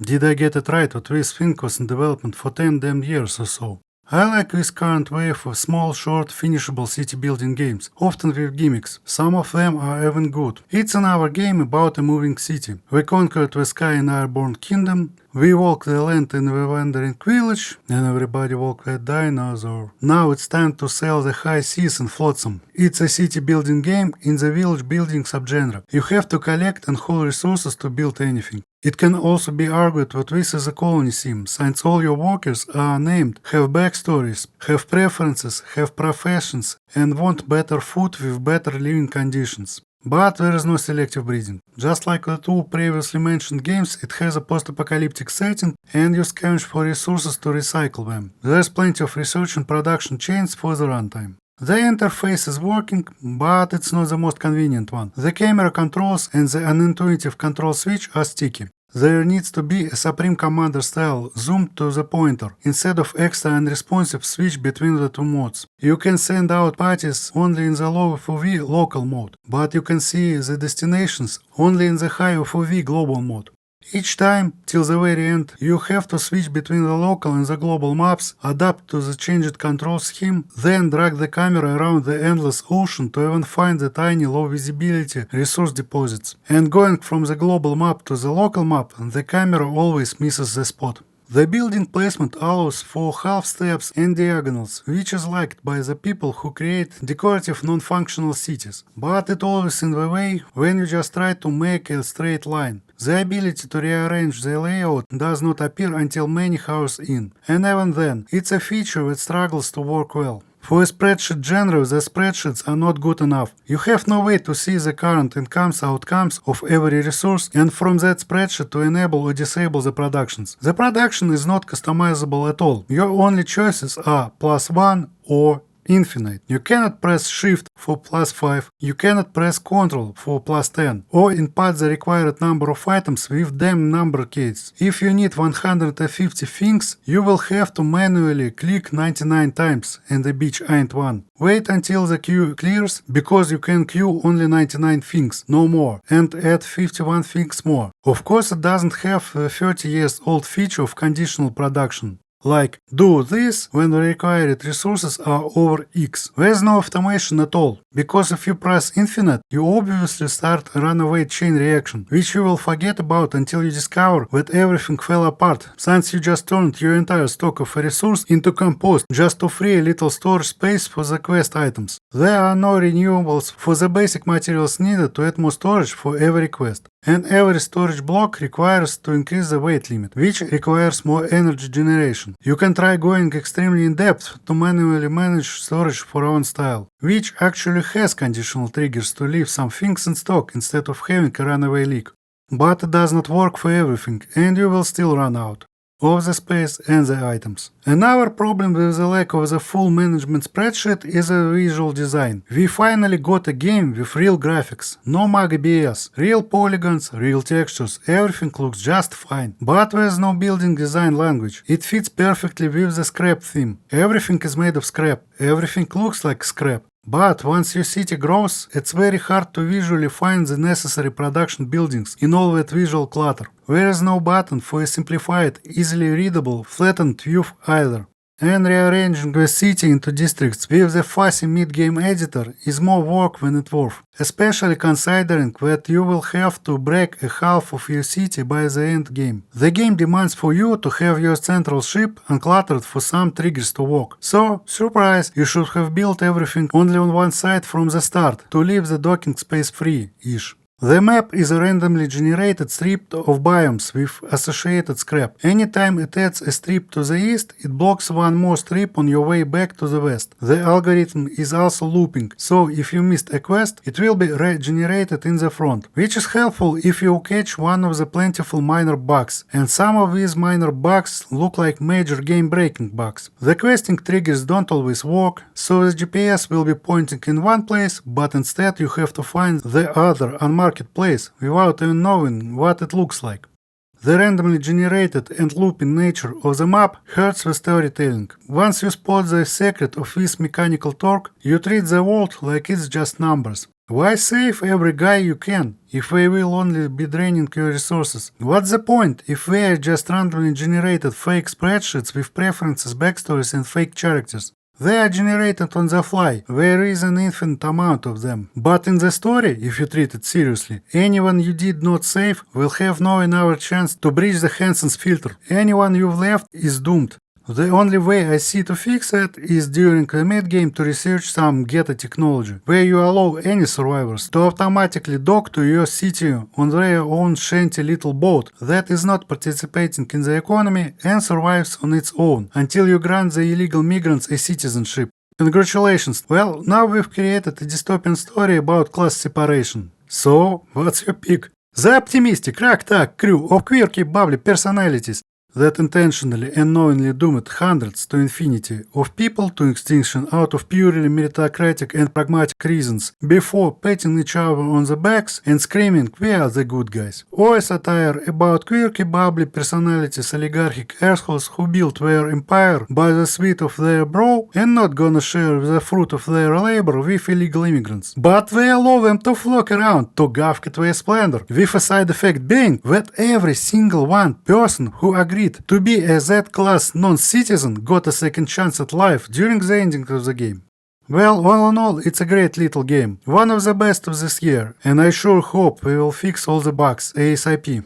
Did I get it right that this thing was in development for 10 damn years or so? I like this current wave of small, short, finishable city building games, often with gimmicks. Some of them are even good. It's another game about a moving city. We conquered the sky in Airborne Kingdom, we walk the land in the Wandering Village, and everybody walk the dinosaur. Now it's time to sail the high seas in Flotsam. It's a city building game in the village building subgenre. You have to collect and hold resources to build anything. It can also be argued that this is a colony sim, since all your workers are named, have backstories, have preferences, have professions, and want better food with better living conditions. But there is no selective breeding. Just like the two previously mentioned games, it has a post-apocalyptic setting, and you scavenge for resources to recycle them. There's plenty of research and production chains for the runtime. The interface is working, but it's not the most convenient one. The camera controls and the unintuitive control switch are sticky. There needs to be a Supreme Commander style zoom to the pointer, instead of extra unresponsive switch between the two modes. You can send out parties only in the low FOV local mode, but you can see the destinations only in the high FOV global mode. Each time, till the very end, you have to switch between the local and the global maps, adapt to the changed control scheme, then drag the camera around the endless ocean to even find the tiny low visibility resource deposits. And going from the global map to the local map, the camera always misses the spot. The building placement allows for half steps and diagonals, which is liked by the people who create decorative non-functional cities, but it always in the way when you just try to make a straight line. The ability to rearrange the layout does not appear until many hours in, and even then, it's a feature that struggles to work well. For a spreadsheet genre, the spreadsheets are not good enough. You have no way to see the current incomes outcomes of every resource, and from that spreadsheet to enable or disable the productions. The production is not customizable at all. Your only choices are +1 or infinite. You cannot press Shift for +5, you cannot press Ctrl for +10, or input the required number of items with damn number keys. If you need 150 things, you will have to manually click 99 times, and the bitch ain't one. Wait until the queue clears, because you can queue only 99 things, no more, and add 51 things more. Of course, it doesn't have the 30 years old feature of conditional production. Like, do this when the required resources are over X. There's no automation at all, because if you press infinite, you obviously start a runaway chain reaction, which you will forget about until you discover that everything fell apart, since you just turned your entire stock of a resource into compost just to free a little storage space for the quest items. There are no renewables for the basic materials needed to add more storage for every quest. And every storage block requires to increase the weight limit, which requires more energy generation. You can try going extremely in depth to manually manage storage for own style, which actually has conditional triggers to leave some things in stock instead of having a runaway leak. But it does not work for everything, and you will still run out of the space and the items. Another problem with the lack of the full management spreadsheet is the visual design. We finally got a game with real graphics, no MAG BS, real polygons, real textures, everything looks just fine. But there's no building design language. It fits perfectly with the scrap theme. Everything is made of scrap, everything looks like scrap. But once your city grows, it's very hard to visually find the necessary production buildings in all that visual clutter. There is no button for a simplified, easily readable, flattened view either. And rearranging the city into districts with the fussy mid-game editor is more work than it's worth, especially considering that you will have to break a half of your city by the end game. The game demands for you to have your central ship uncluttered for some triggers to work. So, surprise, you should have built everything only on one side from the start to leave the docking space free-ish. The map is a randomly generated strip of biomes with associated scrap. Anytime it adds a strip to the east, it blocks one more strip on your way back to the west. The algorithm is also looping, so if you missed a quest, it will be regenerated in the front, which is helpful if you catch one of the plentiful minor bugs, and some of these minor bugs look like major game-breaking bugs. The questing triggers don't always work, so the GPS will be pointing in one place, but instead you have to find the other unmarked place without even knowing what it looks like. The randomly generated and looping nature of the map hurts the storytelling. Once you spot the secret of this mechanical torque, you treat the world like it's just numbers. Why save every guy you can, if they will only be draining your resources? What's the point, if they are just randomly generated fake spreadsheets with preferences, backstories and fake characters? They are generated on the fly, there is an infinite amount of them. But in the story, if you treat it seriously, anyone you did not save will have no another chance to breach the Hansen's filter. Anyone you've left is doomed. The only way I see to fix that is during the mid-game to research some geta technology, where you allow any survivors to automatically dock to your city on their own shanty little boat that is not participating in the economy and survives on its own, until you grant the illegal migrants a citizenship. Congratulations! Well, now we've created a dystopian story about class separation. So, what's your pick? The optimistic, ragtag crew of quirky, bubbly personalities that intentionally and knowingly doomed hundreds to infinity of people to extinction out of purely meritocratic and pragmatic reasons, before patting each other on the backs and screaming we are the good guys. Or a satire about quirky bubbly personalities oligarchic assholes who built their empire by the sweat of their brow and not gonna share the fruit of their labor with illegal immigrants. But they allow them to flock around to gawk at their splendor, with a side effect being that every single one person who agreed to be a Z-class non-citizen got a second chance at life during the ending of the game. Well, all in all, it's a great little game, one of the best of this year, and I sure hope we will fix all the bugs ASAP.